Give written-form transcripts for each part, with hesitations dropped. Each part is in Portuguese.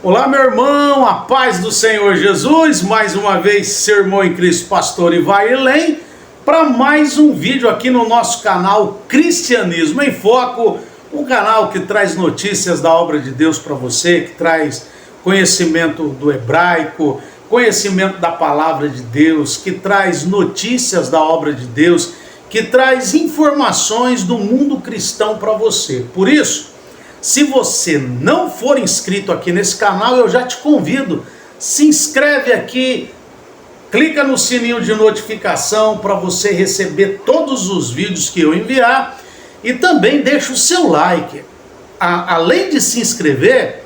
Olá, meu irmão, a paz do Senhor Jesus, mais uma vez, seu irmão em Cristo, pastor Ivairlem, para mais um vídeo aqui no nosso canal Cristianismo em Foco, um canal que traz notícias da obra de Deus para você, que traz conhecimento do hebraico, conhecimento da palavra de Deus, que traz notícias da obra de Deus, que traz informações do mundo cristão para você. Por isso, se você não for inscrito aqui nesse canal, eu já te convido, se inscreve aqui, clica no sininho de notificação para você receber todos os vídeos que eu enviar e também deixa o seu like. Além de se inscrever,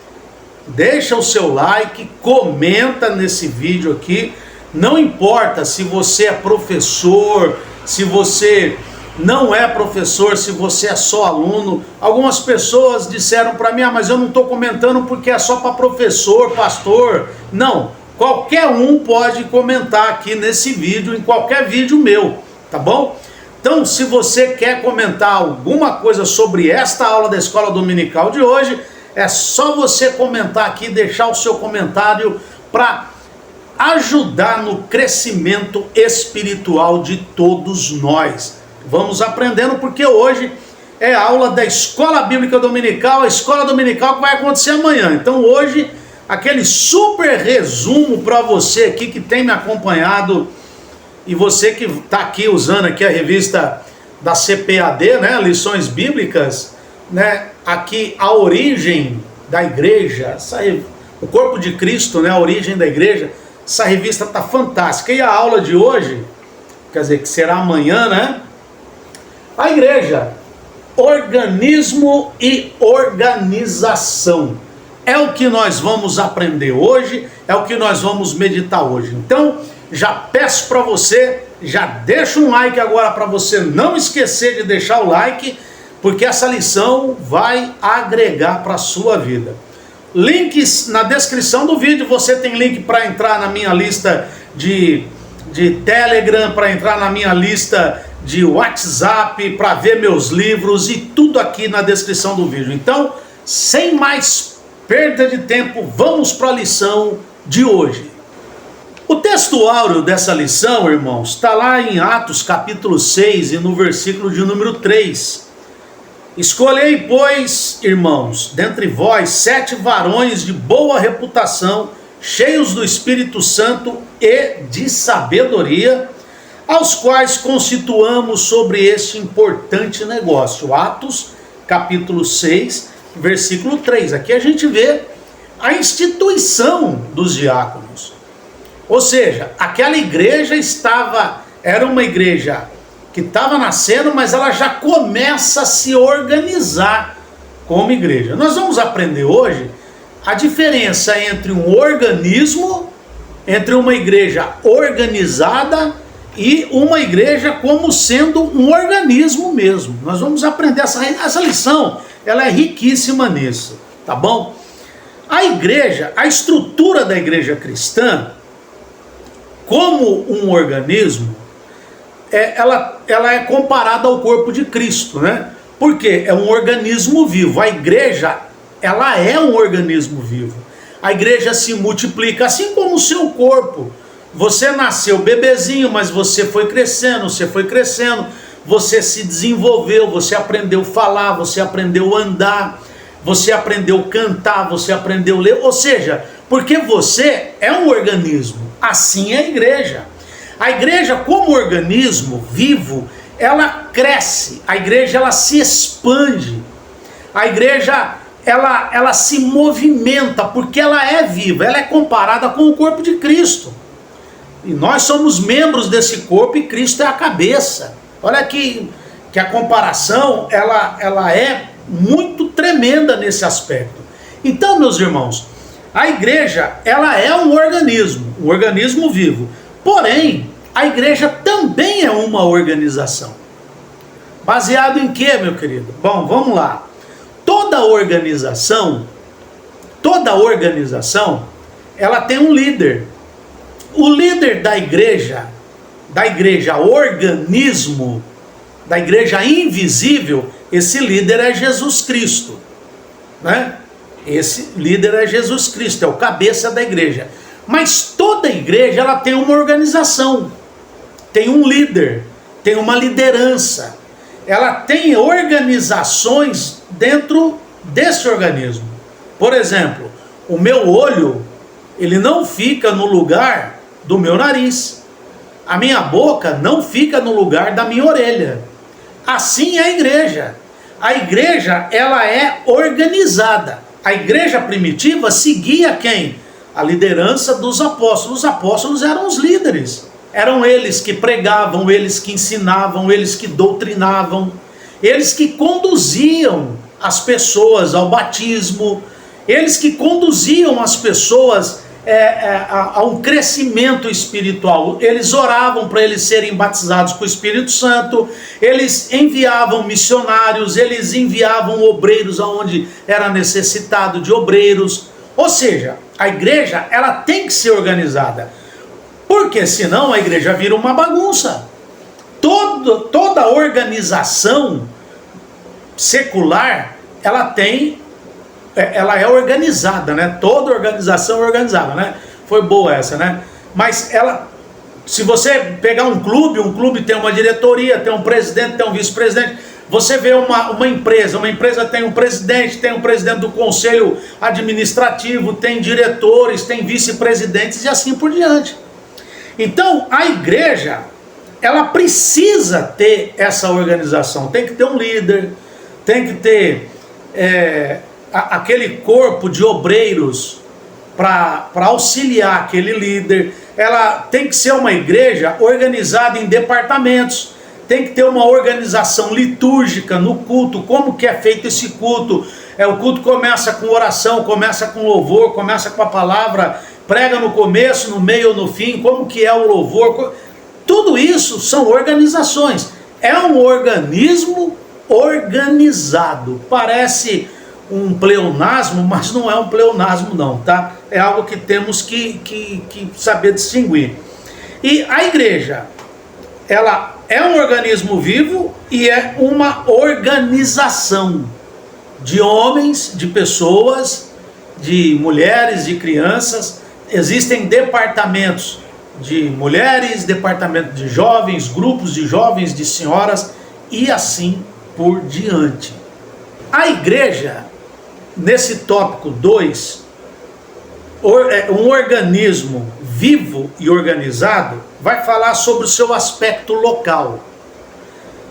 deixa o seu like, comenta nesse vídeo aqui, não importa se você é professor, se você não é professor, se você é só aluno. Algumas pessoas disseram para mim, mas eu não estou comentando porque é só para professor, pastor. Não, qualquer um pode comentar aqui nesse vídeo, em qualquer vídeo meu, tá bom? Então, se você quer comentar alguma coisa sobre esta aula da Escola Dominical de hoje, é só você comentar aqui, deixar o seu comentário para ajudar no crescimento espiritual de todos nós. Vamos aprendendo, porque hoje é a aula da Escola Bíblica Dominical, a Escola Dominical que vai acontecer amanhã. Então hoje, aquele super resumo para você aqui que tem me acompanhado, e você que está aqui usando aqui a revista da CPAD, né, Lições Bíblicas, né, aqui a origem da igreja, o corpo de Cristo, né, a origem da igreja, essa revista está fantástica. E a aula de hoje, quer dizer, que será amanhã, né? A igreja, organismo e organização. É o que nós vamos aprender hoje, é o que nós vamos meditar hoje. Então, já peço para você, já deixa um like agora para você não esquecer de deixar o like, porque essa lição vai agregar para a sua vida. Links na descrição do vídeo, você tem link para entrar na minha lista de Telegram, para entrar na minha lista de WhatsApp, para ver meus livros e tudo aqui na descrição do vídeo. Então, sem mais perda de tempo, vamos para a lição de hoje. O texto áureo dessa lição, irmãos, está lá em Atos capítulo 6 e no versículo de número 3. Escolhei, pois, irmãos, dentre vós 7 varões de boa reputação, cheios do Espírito Santo e de sabedoria, aos quais constituamos sobre este importante negócio. Atos, capítulo 6, versículo 3. Aqui a gente vê a instituição dos diáconos. Ou seja, aquela igreja era uma igreja que estava nascendo, mas ela já começa a se organizar como igreja. Nós vamos aprender hoje a diferença entre um organismo, entre uma igreja organizada e uma igreja como sendo um organismo mesmo. Nós vamos aprender essa lição, ela é riquíssima nisso, tá bom? A igreja, a estrutura da igreja cristã, como um organismo, ela é comparada ao corpo de Cristo, né? Porque é um organismo vivo. A igreja, ela é um organismo vivo. A igreja se multiplica, assim como o seu corpo. Você nasceu bebezinho, mas você foi crescendo, você se desenvolveu, você aprendeu a falar, você aprendeu a andar, você aprendeu a cantar, você aprendeu a ler, ou seja, porque você é um organismo, assim é a igreja. A igreja, como organismo vivo, ela cresce, a igreja ela se expande, a igreja ela se movimenta, porque ela é viva, ela é comparada com o corpo de Cristo. E nós somos membros desse corpo e Cristo é a cabeça. Olha que a comparação ela é muito tremenda nesse aspecto. Então, meus irmãos, a igreja ela é um organismo vivo. Porém, a igreja também é uma organização. Baseado em quê, meu querido? Bom, vamos lá. Toda organização, ela tem um líder. O líder da igreja organismo, da igreja invisível, esse líder é Jesus Cristo, né? Esse líder é Jesus Cristo, é o cabeça da igreja. Mas toda igreja ela tem uma organização, tem um líder, tem uma liderança. Ela tem organizações dentro desse organismo. Por exemplo, o meu olho, ele não fica no lugar do meu nariz. A minha boca não fica no lugar da minha orelha. Assim é a igreja. A igreja, ela é organizada. A igreja primitiva seguia quem? A liderança dos apóstolos. Os apóstolos eram os líderes. Eram eles que pregavam, eles que ensinavam, eles que doutrinavam, eles que conduziam as pessoas ao batismo, eles que conduziam as pessoas a um crescimento espiritual. Eles oravam para eles serem batizados com o Espírito Santo, eles enviavam missionários, eles enviavam obreiros aonde era necessitado de obreiros. Ou seja, a igreja ela tem que ser organizada, porque senão a igreja vira uma bagunça. Toda organização secular, ela é organizada, né? Toda organização é organizada, né? Foi boa essa, né? Mas se você pegar um clube tem uma diretoria, tem um presidente, tem um vice-presidente. Você vê uma empresa tem um presidente do conselho administrativo, tem diretores, tem vice-presidentes e assim por diante. Então, a igreja, ela precisa ter essa organização. Tem que ter um líder, tem que ter aquele corpo de obreiros para auxiliar aquele líder. Ela tem que ser uma igreja organizada em departamentos. Tem que ter uma organização litúrgica no culto. Como que é feito esse culto? O culto começa com oração, começa com louvor, começa com a palavra, prega no começo, no meio ou no fim. Como que é o louvor? Tudo isso são organizações. É um organismo organizado. Parece um pleonasmo, mas não é um pleonasmo não, tá? É algo que temos que saber distinguir. E a igreja, ela é um organismo vivo e é uma organização de homens, de pessoas, de mulheres, de crianças. Existem departamentos de mulheres, departamento de jovens, grupos de jovens, de senhoras e assim por diante. A igreja, nesse tópico 2, um organismo vivo e organizado, vai falar sobre o seu aspecto local.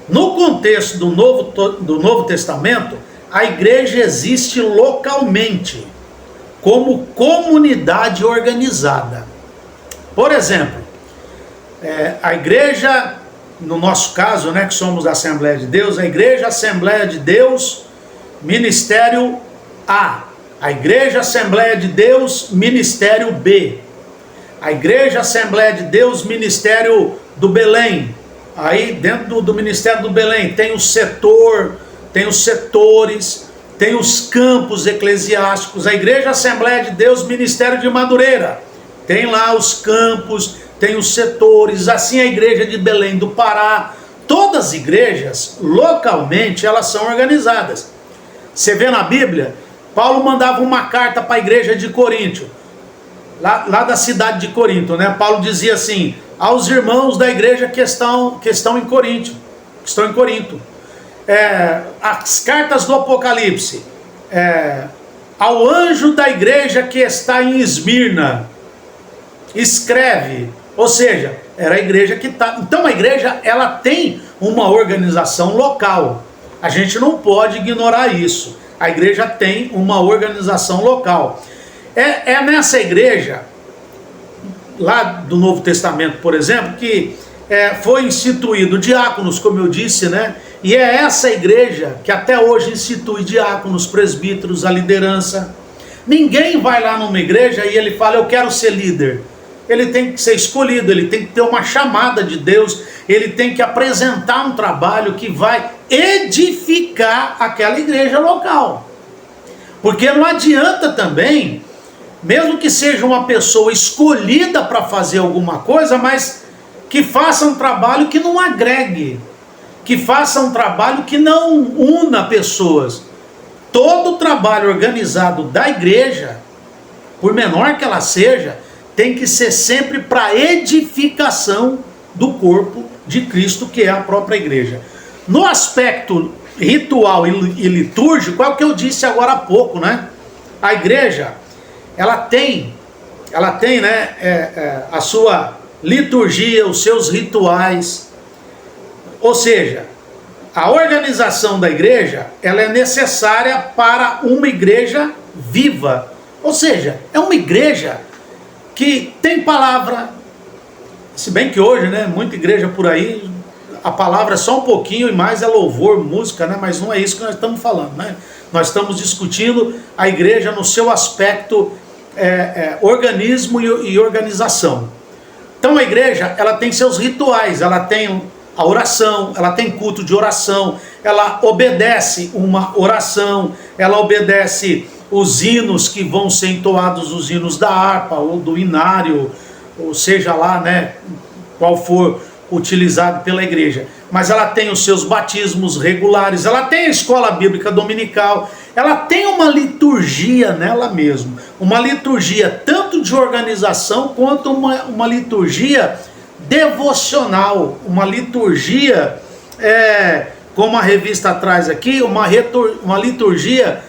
No contexto do Novo Testamento, a igreja existe localmente, como comunidade organizada. Por exemplo, a igreja, no nosso caso, né, que somos da Assembleia de Deus, a igreja Assembleia de Deus, Ministério A. A igreja Assembleia de Deus, Ministério B. A igreja Assembleia de Deus, Ministério do Belém. Aí dentro do Ministério do Belém tem o setor, tem os setores, tem os campos eclesiásticos. A igreja Assembleia de Deus, Ministério de Madureira. Tem lá os campos, tem os setores. Assim a igreja de Belém do Pará. Todas as igrejas, localmente, elas são organizadas. Você vê na Bíblia, Paulo mandava uma carta para a igreja de Corinto, lá da cidade de Corinto, né? Paulo dizia assim, aos irmãos da igreja que estão em Corinto, as cartas do Apocalipse, ao anjo da igreja que está em Esmirna, escreve. Ou seja, era a igreja que está. Então a igreja, ela tem uma organização local. A gente não pode ignorar isso. A igreja tem uma organização local. É nessa igreja, lá do Novo Testamento, por exemplo, que foi instituído diáconos, como eu disse, né? E é essa igreja que até hoje institui diáconos, presbíteros, a liderança. Ninguém vai lá numa igreja e ele fala, eu quero ser líder. Ele tem que ser escolhido, ele tem que ter uma chamada de Deus, ele tem que apresentar um trabalho que vai edificar aquela igreja local. Porque não adianta também, mesmo que seja uma pessoa escolhida para fazer alguma coisa, mas que faça um trabalho que não agregue, que faça um trabalho que não una pessoas. todo trabalho organizado da igreja, por menor que ela seja, tem que ser sempre para edificação do corpo de Cristo, que é a própria igreja. No aspecto ritual e litúrgico, é o que eu disse agora há pouco, né? A igreja, ela tem né, a sua liturgia, os seus rituais. Ou seja, a organização da igreja, ela é necessária para uma igreja viva. Ou seja, é uma igreja que tem palavra, se bem que hoje, né, muita igreja por aí, a palavra é só um pouquinho e mais é louvor, música, né, mas não é isso que nós estamos falando, né? Nós estamos discutindo a igreja no seu aspecto organismo e organização. Então a igreja, ela tem seus rituais, ela tem a oração, ela tem culto de oração, ela obedece uma oração, ela obedece os hinos que vão ser entoados, os hinos da harpa ou do inário, ou seja lá, né, qual for utilizado pela igreja. Mas ela tem os seus batismos regulares, ela tem a escola bíblica dominical, ela tem uma liturgia nela mesma, uma liturgia tanto de organização quanto uma liturgia devocional, uma liturgia, como a revista traz aqui, uma liturgia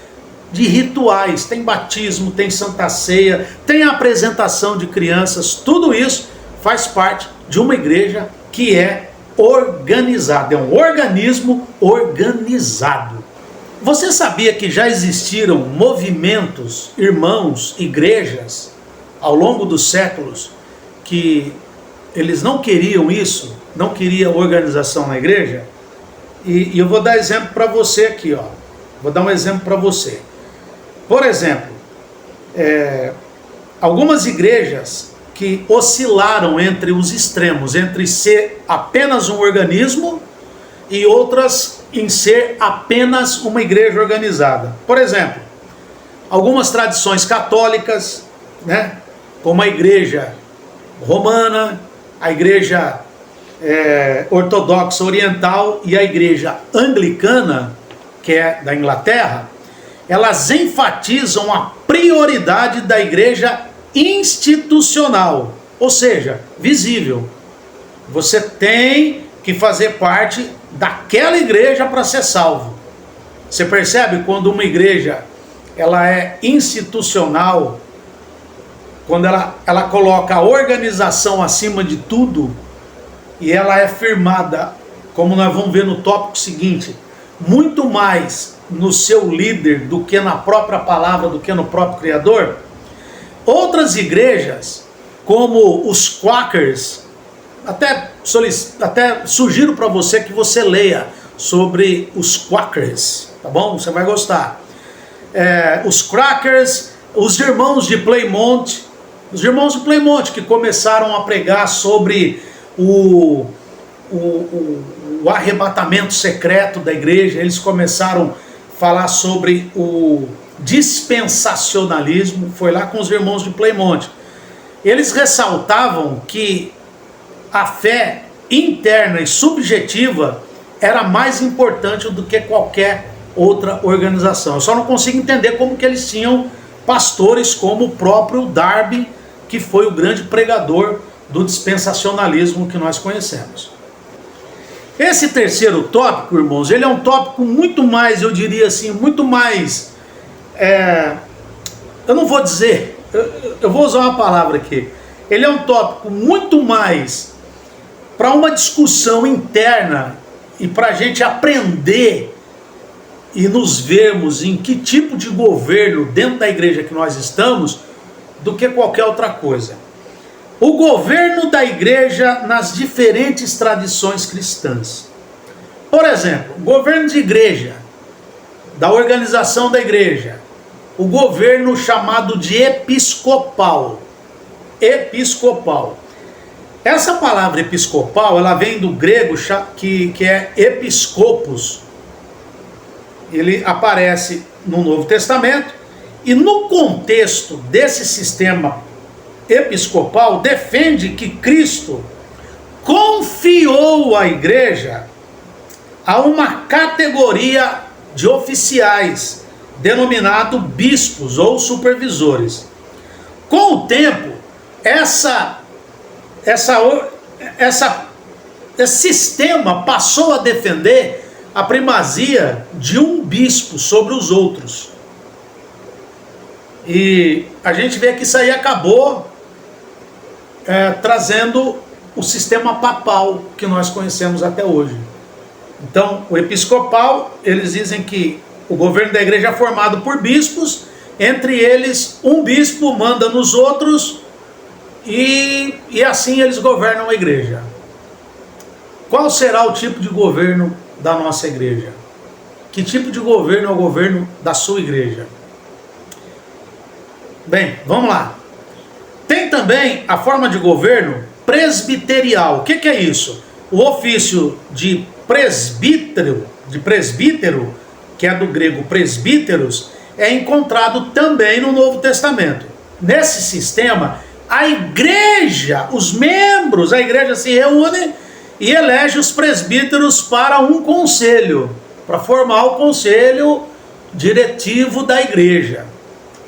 de rituais. Tem batismo, tem Santa Ceia, tem a apresentação de crianças, tudo isso faz parte de uma igreja que é organizada, é um organismo organizado. Você sabia que já existiram movimentos, irmãos, igrejas, ao longo dos séculos, que eles não queriam isso, não queriam organização na igreja? E eu vou dar exemplo para você aqui, ó. Vou dar um exemplo para você. Por exemplo, algumas igrejas que oscilaram entre os extremos, entre ser apenas um organismo e outras em ser apenas uma igreja organizada. Por exemplo, algumas tradições católicas, né, como a igreja romana, a igreja ortodoxa oriental e a igreja anglicana, que é da Inglaterra, elas enfatizam a prioridade da igreja institucional, ou seja, visível. Você tem que fazer parte daquela igreja para ser salvo. Você percebe quando uma igreja ela é institucional, quando ela coloca a organização acima de tudo, e ela é firmada, como nós vamos ver no tópico seguinte, muito mais no seu líder do que na própria palavra, do que no próprio Criador. Outras igrejas, como os Quakers, até sugiro para você que você leia sobre os Quakers, tá bom? Você vai gostar. Os Quakers, os irmãos de Plymouth, que começaram a pregar sobre o arrebatamento secreto da igreja. Eles começaram a falar sobre o dispensacionalismo, foi lá com os irmãos de Plymouth. Eles ressaltavam que a fé interna e subjetiva era mais importante do que qualquer outra organização. Eu só não consigo entender como que eles tinham pastores como o próprio Darby, que foi o grande pregador do dispensacionalismo que nós conhecemos. Esse terceiro tópico, irmãos, ele é um tópico muito mais, eu diria assim, muito mais... eu não vou dizer, eu vou usar uma palavra aqui. Ele é um tópico muito mais para uma discussão interna e para a gente aprender e nos vermos em que tipo de governo dentro da igreja que nós estamos, do que qualquer outra coisa. O governo da igreja nas diferentes tradições cristãs. Por exemplo, o governo de igreja, da organização da igreja, o governo chamado de episcopal. Episcopal. Essa palavra episcopal, ela vem do grego que é episcopos. Ele aparece no Novo Testamento e no contexto desse sistema episcopal defende que Cristo confiou à igreja a uma categoria de oficiais denominado bispos ou supervisores. Com o tempo, esse sistema passou a defender a primazia de um bispo sobre os outros. E a gente vê que isso aí acabou trazendo o sistema papal que nós conhecemos até hoje. Então, o episcopal, eles dizem que o governo da igreja é formado por bispos, entre eles um bispo manda nos outros e assim eles governam a igreja. Qual será o tipo de governo da nossa igreja? Que tipo de governo é o governo da sua igreja? Bem, vamos lá. Tem também a forma de governo presbiterial. O que é isso? O ofício de presbítero, que é do grego presbíteros, é encontrado também no Novo Testamento. Nesse sistema, a igreja, os membros, a igreja se reúne e elege os presbíteros para um conselho, para formar o conselho diretivo da igreja.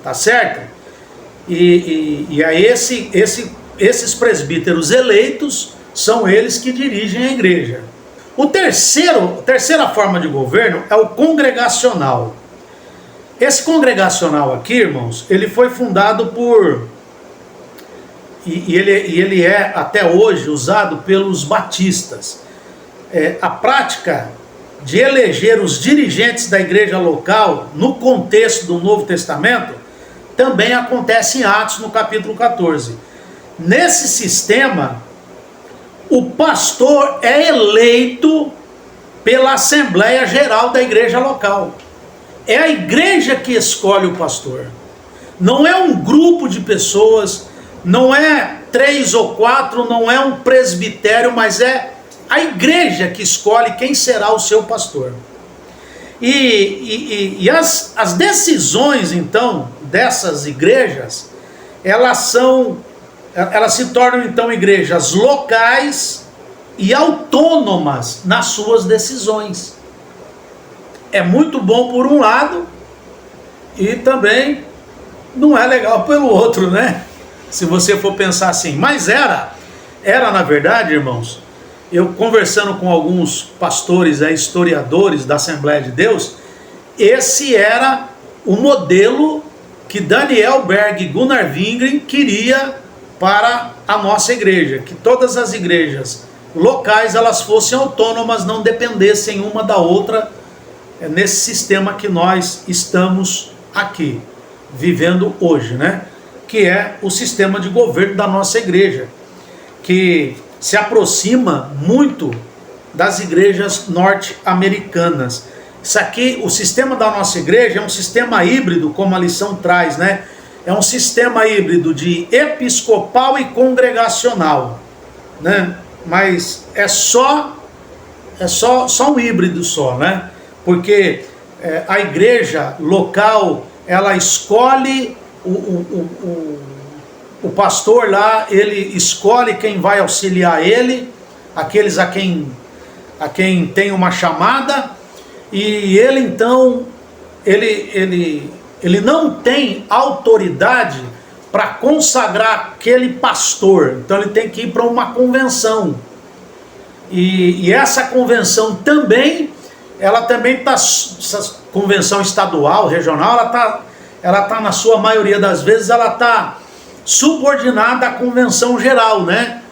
Tá certo? E aí esses presbíteros eleitos são eles que dirigem a igreja. A terceira forma de governo é o congregacional. Esse congregacional aqui, irmãos, ele foi fundado ele é até hoje usado pelos batistas. A prática de eleger os dirigentes da igreja local no contexto do Novo Testamento também acontece em Atos, no capítulo 14. Nesse sistema, o pastor é eleito pela Assembleia Geral da igreja local. É a igreja que escolhe o pastor. Não é um grupo de pessoas, não é 3 ou 4, não é um presbitério, mas é a igreja que escolhe quem será o seu pastor. E as decisões, então, dessas igrejas, elas se tornam, então, igrejas locais e autônomas nas suas decisões. É muito bom por um lado e também não é legal pelo outro, né? Se você for pensar assim. Mas era na verdade, irmãos, eu conversando com alguns pastores, historiadores da Assembleia de Deus, esse era o modelo que Daniel Berg e Gunnar Wingren queria para a nossa igreja, que todas as igrejas locais elas fossem autônomas, não dependessem uma da outra, nesse sistema que nós estamos aqui vivendo hoje, né? Que é o sistema de governo da nossa igreja, que se aproxima muito das igrejas norte-americanas. Isso aqui, o sistema da nossa igreja é um sistema híbrido, como a lição traz, né? É um sistema híbrido de episcopal e congregacional, né? Mas é só um híbrido só, né? Porque a igreja local, ela escolhe o pastor lá, ele escolhe quem vai auxiliar ele, aqueles a quem tem uma chamada, e ele então, ele não tem autoridade para consagrar aquele pastor, então ele tem que ir para uma convenção, e essa convenção também, ela também está, essa convenção estadual, regional, ela tá na sua maioria das vezes, ela está subordinada à convenção geral, né?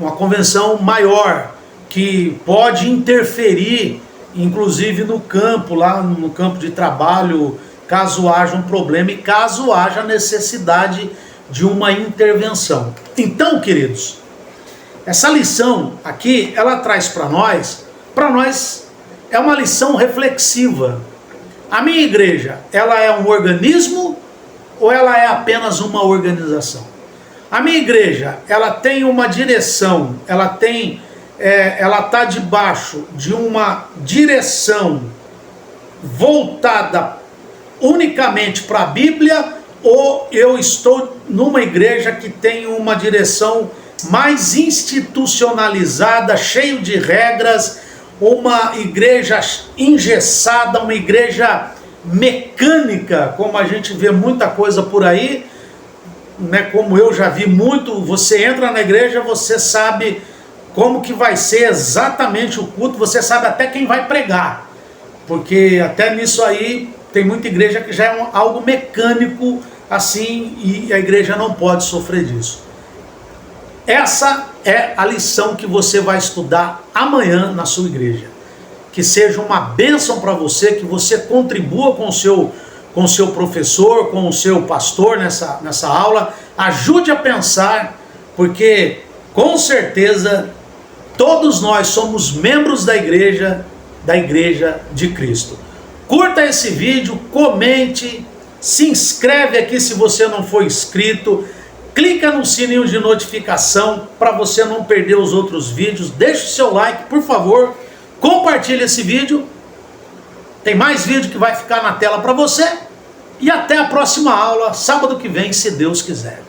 Uma convenção maior, que pode interferir, inclusive no campo, lá no campo de trabalho, caso haja um problema e caso haja necessidade de uma intervenção. Então, queridos, essa lição aqui, ela traz para nós é uma lição reflexiva. A minha igreja, ela é um organismo ou ela é apenas uma organização? A minha igreja, ela tem uma direção, ela está debaixo de uma direção voltada unicamente para a Bíblia, ou eu estou numa igreja que tem uma direção mais institucionalizada, cheio de regras, uma igreja engessada, uma igreja mecânica, como a gente vê muita coisa por aí, né, como eu já vi muito. Você entra na igreja, você sabe como que vai ser exatamente o culto, você sabe até quem vai pregar, porque até nisso aí tem muita igreja que já é algo mecânico assim, e a igreja não pode sofrer disso. Essa é a lição que você vai estudar amanhã na sua igreja. Que seja uma bênção para você, que você contribua com o seu professor, com o seu pastor nessa aula. Ajude a pensar, porque com certeza todos nós somos membros da igreja de Cristo. Curta esse vídeo, comente, se inscreve aqui se você não for inscrito, clica no sininho de notificação para você não perder os outros vídeos, deixa o seu like, por favor, compartilhe esse vídeo, tem mais vídeo que vai ficar na tela para você, e até a próxima aula, sábado que vem, se Deus quiser.